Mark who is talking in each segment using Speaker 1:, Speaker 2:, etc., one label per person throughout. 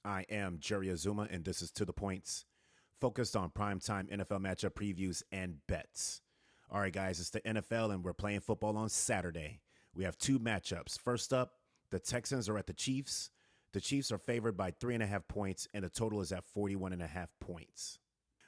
Speaker 1: I am Jerry Azuma, and this is To The Points, focused on primetime NFL matchup previews and bets. All right, guys, it's the NFL, and we're playing football on Saturday. We have two matchups. First up, the Texans are at the Chiefs. The Chiefs are favored by 3.5 points, and the total is at 41.5 points.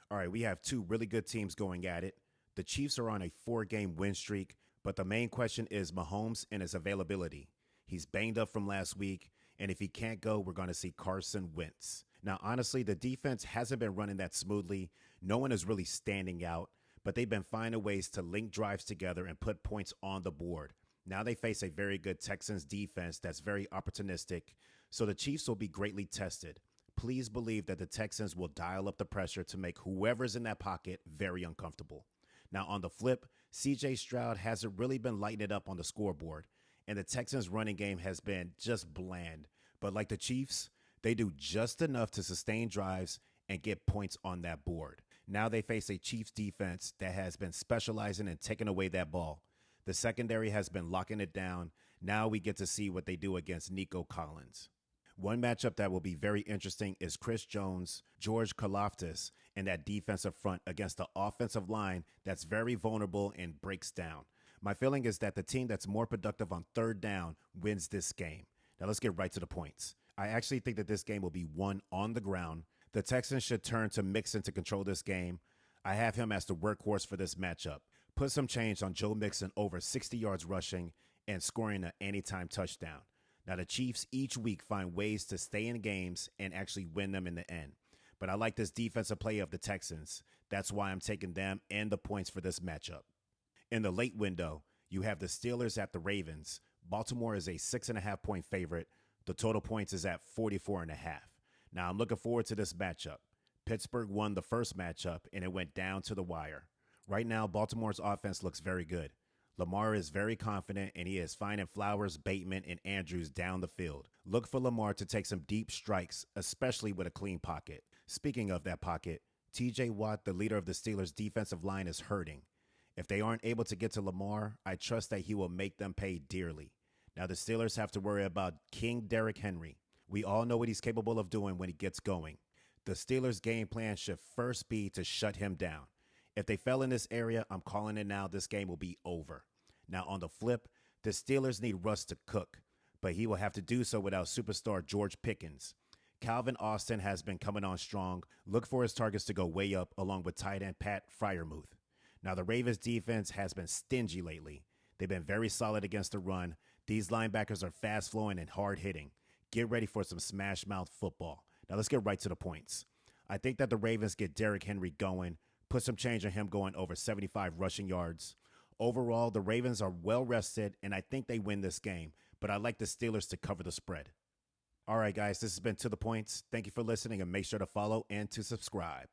Speaker 1: All right, we have two really good teams going at it. The Chiefs are on a 4-game win streak, but the main question is Mahomes and his availability. He's banged up from last week, and if he can't go, we're going to see Carson Wentz. Now, honestly, the defense hasn't been running that smoothly. No one is really standing out, but they've been finding ways to link drives together and put points on the board. Now they face a very good Texans defense that's very opportunistic, so the Chiefs will be greatly tested. Please believe that the Texans will dial up the pressure to make whoever's in that pocket very uncomfortable. Now, on the flip, C.J. Stroud hasn't really been lighting it up on the scoreboard, and the Texans' running game has been just bland. But like the Chiefs, they do just enough to sustain drives and get points on that board. Now they face a Chiefs defense that has been specializing in taking away that ball. The secondary has been locking it down. Now we get to see what they do against Nico Collins. One matchup that will be very interesting is Chris Jones, George Karlaftis, and that defensive front against the offensive line that's very vulnerable and breaks down. My feeling is that the team that's more productive on third down wins this game. Now let's get right to the points. I actually think that this game will be won on the ground. The Texans should turn to Mixon to control this game. I have him as the workhorse for this matchup. Put some change on Joe Mixon over 60 yards rushing and scoring an anytime touchdown. Now, the Chiefs each week find ways to stay in games and actually win them in the end. But I like this defensive play of the Texans. That's why I'm taking them and the points for this matchup. In the late window, you have the Steelers at the Ravens. Baltimore is a 6.5 point favorite. The total points is at 44.5. Now, I'm looking forward to this matchup. Pittsburgh won the first matchup, and it went down to the wire. Right now, Baltimore's offense looks very good. Lamar is very confident, and he is finding Flowers, Bateman, and Andrews down the field. Look for Lamar to take some deep strikes, especially with a clean pocket. Speaking of that pocket, TJ Watt, the leader of the Steelers' defensive line, is hurting. If they aren't able to get to Lamar, I trust that he will make them pay dearly. Now, the Steelers have to worry about King Derrick Henry. We all know what he's capable of doing when he gets going. The Steelers' game plan should first be to shut him down. If they fell in this area, I'm calling it now. This game will be over. Now, on the flip, the Steelers need Russ to cook, but he will have to do so without superstar George Pickens. Calvin Austin has been coming on strong. Look for his targets to go way up, along with tight end Pat Freiermuth. Now, the Ravens defense has been stingy lately. They've been very solid against the run. These linebackers are fast-flowing and hard-hitting. Get ready for some smash-mouth football. Now, let's get right to the points. I think that the Ravens get Derrick Henry going, put some change on him going over 75 rushing yards. Overall, the Ravens are well-rested, and I think they win this game, but I like the Steelers to cover the spread. All right, guys, this has been To The Points. Thank you for listening, and make sure to follow and to subscribe.